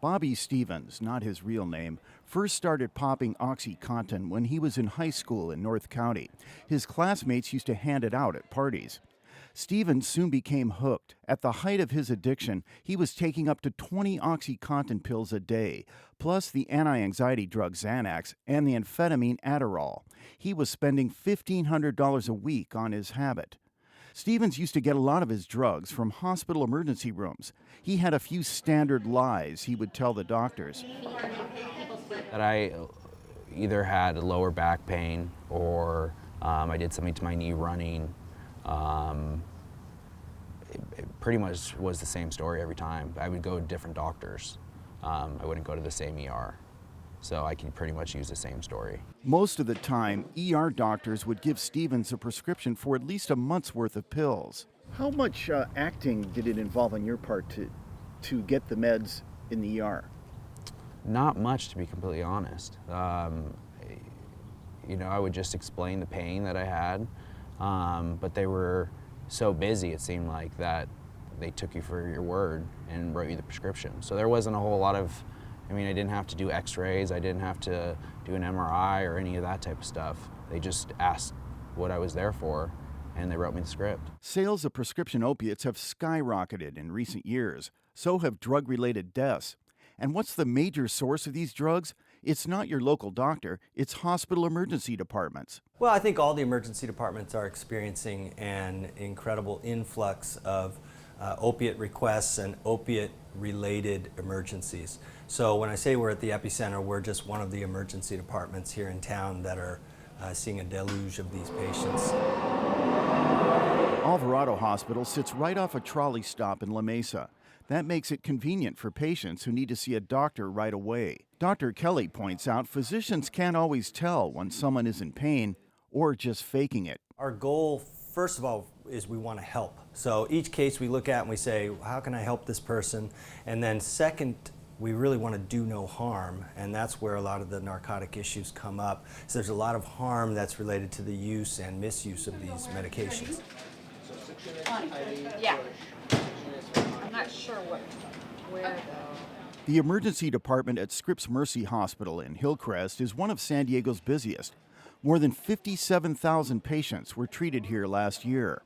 Bobby Stevens, not his real name, first started popping OxyContin when he was in high school in North County. His classmates used to hand it out at parties. Stevens soon became hooked. At the height of his addiction, he was taking up to 20 OxyContin pills a day, plus the anti-anxiety drug Xanax and the amphetamine Adderall. He was spending $1,500 a week on his habit. Stevens used to get a lot of his drugs from hospital emergency rooms. He had a few standard lies he would tell the doctors. That I either had lower back pain or I did something to my knee running. It pretty much was the same story every time. I would go to different doctors. I wouldn't go to the same ER. So I can pretty much use the same story. Most of the time, ER doctors would give Stevens a prescription for at least a month's worth of pills. How much acting did it involve on your part to get the meds in the ER? Not much, to be completely honest. I would just explain the pain that I had, but they were so busy, it seemed like, that they took you for your word and wrote you the prescription. So there wasn't a whole lot of, I didn't have to do x-rays, I didn't have to do an MRI or any of that type of stuff. They just asked what I was there for, and they wrote me the script. Sales of prescription opiates have skyrocketed in recent years. So have drug-related deaths. And what's the major source of these drugs? It's not your local doctor, it's hospital emergency departments. Well, I think all the emergency departments are experiencing an incredible influx of opiate requests and opiate-related emergencies. So when I say we're at the epicenter, we're just one of the emergency departments here in town that are seeing a deluge of these patients. Alvarado Hospital sits right off a trolley stop in La Mesa. That makes it convenient for patients who need to see a doctor right away. Dr. Kelly points out physicians can't always tell when someone is in pain or just faking it. Our goal, first of all, is we want to help. So each case we look at and we say, how can I help this person? And then second, we really want to do no harm, and that's where a lot of the narcotic issues come up. So there's a lot of harm that's related to the use and misuse of these medications. Yeah. I'm not sure where though. The emergency department at Scripps Mercy Hospital in Hillcrest is one of San Diego's busiest. More than 57,000 patients were treated here last year.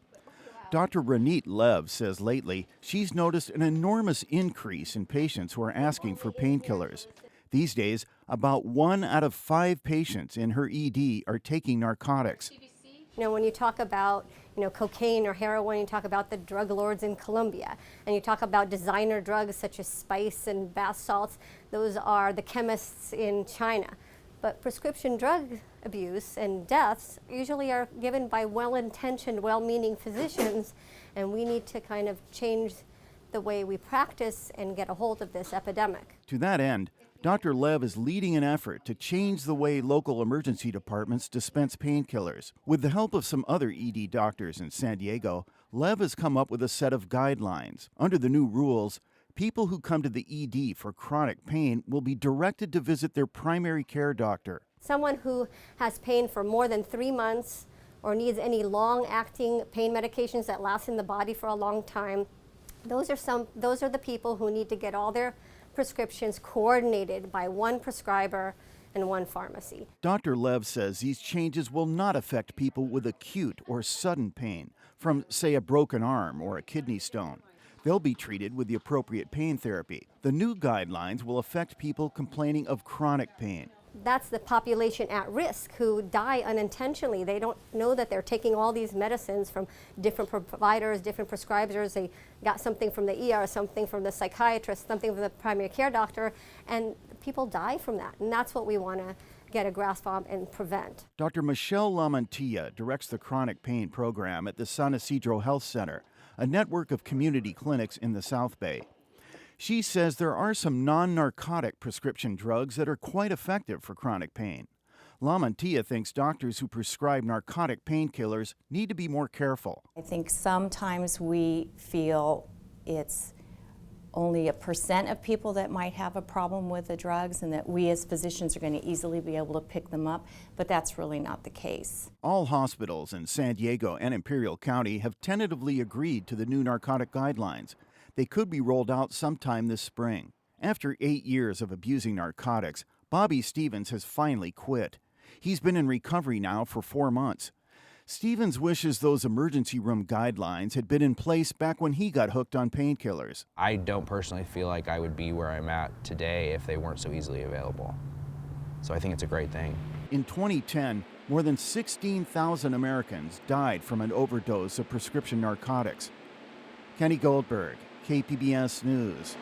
Dr. Ranit Lev says lately she's noticed an enormous increase in patients who are asking for painkillers. These days, about 1 out of 5 patients in her ED are taking narcotics. When you talk about cocaine or heroin, you talk about the drug lords in Colombia, and you talk about designer drugs such as spice and bath salts. Those are the chemists in China. But prescription drug abuse and deaths usually are given by well-intentioned, well-meaning physicians, and we need to kind of change the way we practice and get a hold of this epidemic. To that end, Dr. Lev is leading an effort to change the way local emergency departments dispense painkillers. With the help of some other ED doctors in San Diego, Lev has come up with a set of guidelines. Under the new rules, people who come to the ED for chronic pain will be directed to visit their primary care doctor. Someone who has pain for more than 3 months or needs any long-acting pain medications that last in the body for a long time, those are the people who need to get all their prescriptions coordinated by one prescriber and one pharmacy. Dr. Lev says these changes will not affect people with acute or sudden pain from, say, a broken arm or a kidney stone. They'll be treated with the appropriate pain therapy. The new guidelines will affect people complaining of chronic pain. That's the population at risk who die unintentionally. They don't know that they're taking all these medicines from different providers, different prescribers. They got something from the ER, something from the psychiatrist, something from the primary care doctor, and people die from that. And that's what we want to get a grasp on and prevent. Dr. Michelle Lamantilla directs the chronic pain program at the San Isidro Health Center, a network of community clinics in the South Bay. She says there are some non-narcotic prescription drugs that are quite effective for chronic pain. Lamantilla thinks doctors who prescribe narcotic painkillers need to be more careful. I think sometimes we feel it's only 1% of people that might have a problem with the drugs and that we as physicians are going to easily be able to pick them up, but that's really not the case. All hospitals in San Diego and Imperial County have tentatively agreed to the new narcotic guidelines. They could be rolled out sometime this spring. After 8 years of abusing narcotics, Bobby Stevens has finally quit. He's been in recovery now for 4 months. Stevens wishes those emergency room guidelines had been in place back when he got hooked on painkillers. I don't personally feel like I would be where I'm at today if they weren't so easily available. So I think it's a great thing. In 2010, more than 16,000 Americans died from an overdose of prescription narcotics. Kenny Goldberg, KPBS News.